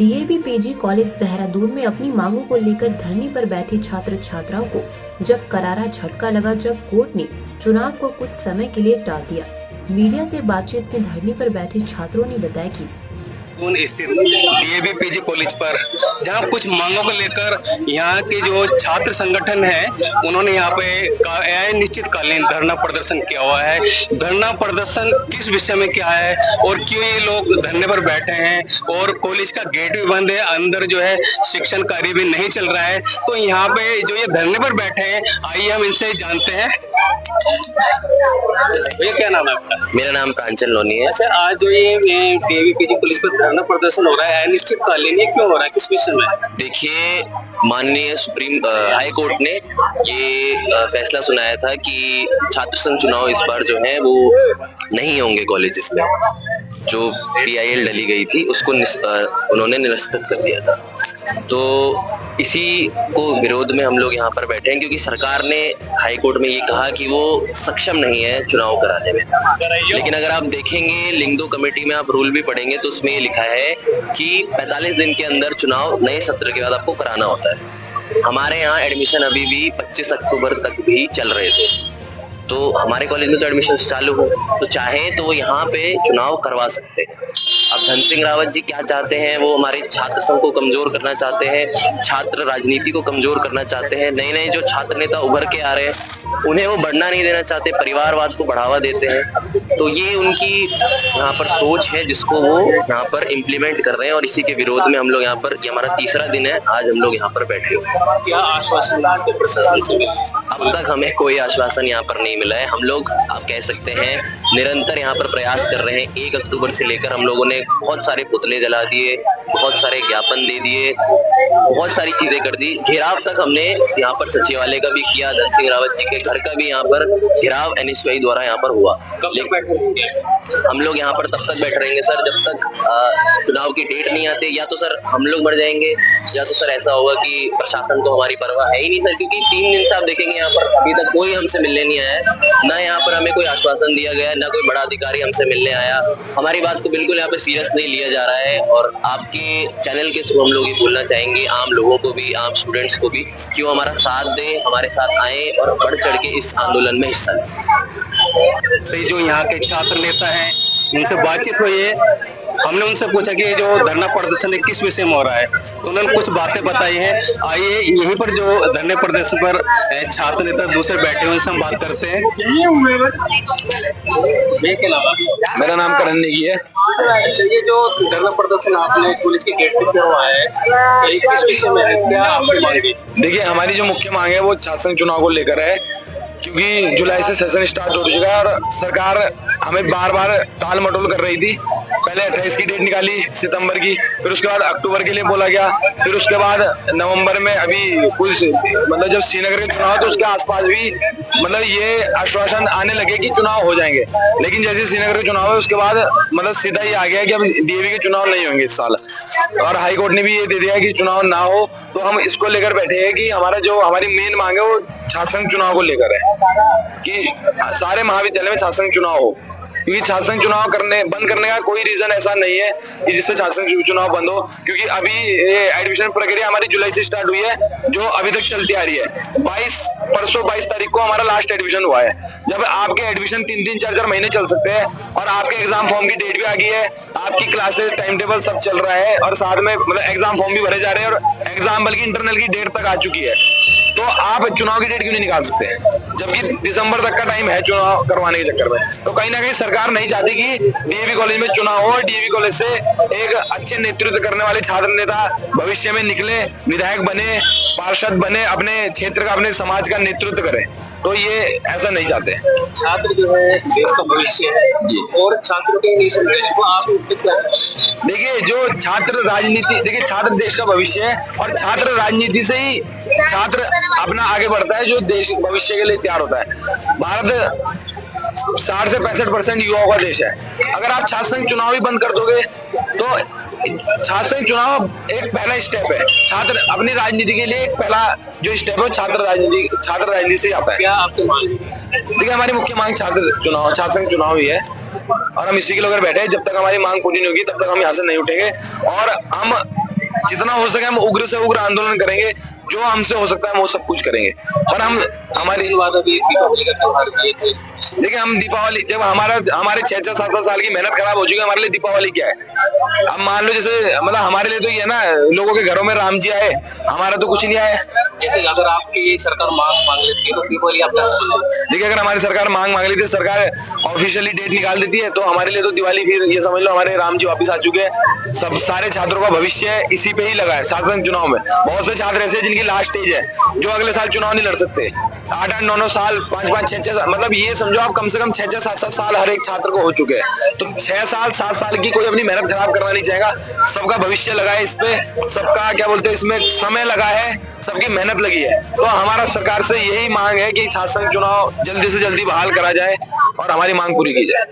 DAV PG college Dehradun में अपनी मांगों को लेकर धरने पर बैठे छात्र छात्राओं को जब करारा झटका लगा, जब कोर्ट ने चुनाव को कुछ समय के लिए टाल दिया। मीडिया से बातचीत में धरने पर बैठे छात्रों ने बताया कि स्थित डीएवी पीजी कॉलेज पर जहां कुछ मांगों को लेकर यहाँ के जो छात्र संगठन है उन्होंने यहाँ पे अनिश्चितकालीन धरना प्रदर्शन किया हुआ है। धरना प्रदर्शन किस विषय में किया है और क्यों ये लोग धरने पर बैठे हैं, और कॉलेज का गेट भी बंद है, अंदर जो है शिक्षण कार्य भी नहीं चल रहा है। तो यहाँ पे जो ये धरने पर बैठे हैं, आइए हम इनसे जानते हैं। ये क्या नाम है आपका? मेरा नाम कांचन लोनी है। अच्छा, आज जो ये डीएवी पीजी कॉलेज पर धरना प्रदर्शन हो रहा है अनिश्चितकालीन, ये क्यों हो रहा है, किस विषय में? देखिए, माननीय सुप्रीम हाई कोर्ट ने ये फैसला सुनाया था कि छात्र संघ चुनाव इस बार जो है वो नहीं होंगे कॉलेजेस में। जो PIL डली गई थी उसको उन्होंने निरस्त कर दिया था। तो इसी को विरोध में हम लोग यहाँ पर बैठे हैं, क्योंकि सरकार ने हाई कोर्ट में ये कहा कि वो सक्षम नहीं है चुनाव कराने में। लेकिन अगर आप देखेंगे लिंगदो कमेटी में, आप रूल भी पढ़ेंगे तो उसमें ये लिखा है कि 45 दिन के अंदर चुनाव नए सत्र के बाद आपको कराना होता है। हमारे यहाँ एडमिशन अभी भी 25 अक्टूबर तक भी चल रहे थे, तो हमारे कॉलेज में तो एडमिशन चालू हो, तो चाहे तो वो यहाँ पे चुनाव करवा सकते हैं। अब धन सिंह रावत जी क्या चाहते हैं, वो हमारे छात्र संघ को कमजोर करना चाहते हैं, छात्र राजनीति को कमजोर करना चाहते हैं। नए नए जो छात्र नेता उभर के आ रहे हैं उन्हें वो बढ़ना नहीं देना चाहते, परिवारवाद को बढ़ावा देते हैं। तो ये उनकी यहाँ पर सोच है जिसको वो यहाँ पर इम्प्लीमेंट कर रहे हैं, और इसी के विरोध में हम लोग यहाँ पर, ये हमारा तीसरा दिन है, आज हम लोग यहाँ पर बैठे हुए हैं। क्या आश्वासन आपको प्रशासन से मिला? अब तक हमें कोई आश्वासन यहाँ पर नहीं मिला है। हम लोग, आप कह सकते हैं, निरंतर यहाँ पर प्रयास कर रहे हैं। 1 अक्टूबर से लेकर हम लोगों ने बहुत सारे पुतले जला दिए, बहुत सारे ज्ञापन दे दिए, बहुत सारी चीजें कर दी। घेराव तक हमने यहाँ पर सचिवालय का भी किया, धन सिंह रावत जी के घर का भी यहाँ पर घेराव NSY द्वारा यहाँ पर हुआ। हम लोग यहाँ पर तब तक बैठ रहेंगे सर जब तक चुनाव की डेट नहीं आती। या तो सर हम लोग मर जाएंगे, या तो सर ऐसा होगा कि प्रशासन को हमारी परवाह है ही नहीं सर, क्योंकि 3 दिन से आप देखेंगे यहाँ पर अभी तक कोई हमसे मिलने नहीं आया है। ना यहाँ पर हमें कोई आश्वासन दिया गया, ना कोई बड़ा अधिकारी हमसे मिलने आया। हमारी बात को बिल्कुल यहाँ पे सीरियस नहीं लिया जा रहा है, और आपके चैनल के थ्रू हम लोग ये बोलना चाहेंगे आम लोगों को भी, आम स्टूडेंट्स को भी, कि वो हमारा साथ दें, हमारे साथ आए और बढ़ चढ़ के इस आंदोलन में हिस्सा लें। से जो यहाँ के छात्र नेता हैं उनसे बातचीत हुई है, हमने उनसे पूछा कि जो धरना प्रदर्शन है किस विषय में हो रहा है, तो उन्होंने कुछ बातें बताई हैं। आइए यहीं पर जो धरने प्रदर्शन पर छात्र नेता दूसरे बैठे हुए उनसे हम बात करते हैं। मेरा नाम करण नेगी है। अच्छा, ये जो धरना प्रदर्शन आपने कॉलेज के गेट पे किया हुआ है, ये किस विषय में है, क्या आपकी मांग है? देखिए, हमारी जो मुख्य मांग है वो छात्र संघ चुनाव को लेकर है, क्योंकि जुलाई से सेशन स्टार्ट हो चुका है और सरकार हमें बार बार टाल मटोल कर रही थी। पहले 28 की डेट निकाली सितंबर की, फिर उसके बाद अक्टूबर के लिए बोला गया, फिर उसके बाद नवंबर में अभी कुछ मतलब जब श्रीनगर के चुनाव तो उसके आसपास भी मतलब ये आश्वासन आने लगे कि चुनाव हो जाएंगे। लेकिन जैसे श्रीनगर के चुनाव है उसके बाद मतलब सीधा ये आ गया कि अब DAV के चुनाव नहीं होंगे इस साल, और हाई कोर्ट ने भी ये दे दिया कि चुनाव ना हो। तो हम इसको लेकर बैठे हैं कि हमारी मेन मांग है वो छात्र संघ चुनाव को लेकर है, कि सारे महाविद्यालय में छात्र संघ चुनाव हो, क्योंकि छात्र संघ चुनाव बंद करने का कोई रीजन ऐसा नहीं है कि जिससे छात्र संघ चुनाव बंद हो। क्योंकि अभी ये एडमिशन प्रक्रिया हमारी जुलाई से स्टार्ट हुई है, जो अभी तक चलती आ रही है। परसों 22 तारीख को हमारा लास्ट एडमिशन हुआ है। जब आपके एडमिशन 3-3, 4-4 महीने चल सकते हैं, और आपके एग्जाम फॉर्म की डेट भी आ गई है, आपकी क्लासेस, टाइम टेबल सब चल रहा है, और साथ में मतलब एग्जाम फॉर्म भी भरे जा रहे हैं, और एग्जाम बल्कि इंटरनल की डेट तक आ चुकी है, तो आप चुनाव की डेट क्यों नहीं निकाल सकते हैं, जबकि दिसंबर तक का टाइम है चुनाव करवाने के चक्कर में। तो कहीं ना कहीं सरकार नहीं चाहती कि DAV कॉलेज में चुनाव हो, और DAV कॉलेज से एक अच्छे नेतृत्व करने वाले छात्र नेता भविष्य में निकले, विधायक बने, पार्षद बने, अपने क्षेत्र का, अपने समाज का नेतृत्व करें। तो ये ऐसा नहीं चाहते। छात्र जो है देश का भविष्य है जी, और छात्रों के देश को आप उसके क्या? देखिए, जो छात्र राजनीति, देखिए छात्र देश का भविष्य है, और छात्र राजनीति से ही छात्र अपना आगे बढ़ता है, जो देश भविष्य के लिए तैयार होता है। भारत 60 से 65% युवाओं का देश है। अगर आप छात्र संघ चुनाव ही बंद कर दोगे तो छात्र संघ चुनाव एक पहला स्टेप है। छात्र अपनी राजनीति के लिए एक पहला जो स्टेप है छात्र राजनीति से आता है। क्या आपकी मांग? देखिए, हमारी मुख्य मांग छात्र संघ चुनाव ही है, और हम इसी के लिए बैठे हैं। जब तक हमारी मांग पूरी नहीं होगी तब तक हम यहाँ से नहीं उठेंगे, और हम जितना हो सके हम उग्र से उग्र आंदोलन करेंगे, जो हमसे हो सकता है वो सब कुछ करेंगे। पर हम हमारी बात अभी दीपावली का त्योहार भी है, देखिए हम दीपावली जब हमारे 6-6 7-7 साल की मेहनत खराब हो चुकी है, हमारे लिए दीपावली क्या है? अब मान लो जैसे मतलब हमारे लिए तो ये है ना, लोगों के घरों में राम जी आए, हमारा तो कुछ नहीं आया। जैसे अगर आपकी सरकार मांग लेती है तो दीपावली आप कैसे मनाएंगे? देखिए अगर हमारी सरकार मांग लेती है, सरकार ऑफिशियली डेट निकाल देती है, तो हमारे लिए तो दिवाली, फिर ये समझ लो हमारे राम जी वापस आ चुके हैं। सब सारे छात्रों का भविष्य इसी पे ही लगा है, छात्र संघ चुनाव में। बहुत से छात्र ऐसे हैं जिनकी लास्ट स्टेज है, जो अगले साल चुनाव नहीं लड़ सकते। 8-8 9-9 साल, 5-5 6-6 साल, मतलब ये समझो आप कम से कम 6-6 7-7 साल हर एक छात्र को हो चुके हैं। तो 6 साल 7 साल की कोई अपनी मेहनत खराब करना नहीं चाहेगा। सबका भविष्य लगा है इस पे, सबका क्या बोलते हैं, इसमें समय लगा है, सबकी मेहनत लगी है। तो हमारा सरकार से यही मांग है कि छात्र संघ चुनाव जल्दी से जल्दी बहाल करा जाए और हमारी मांग पूरी की जाए।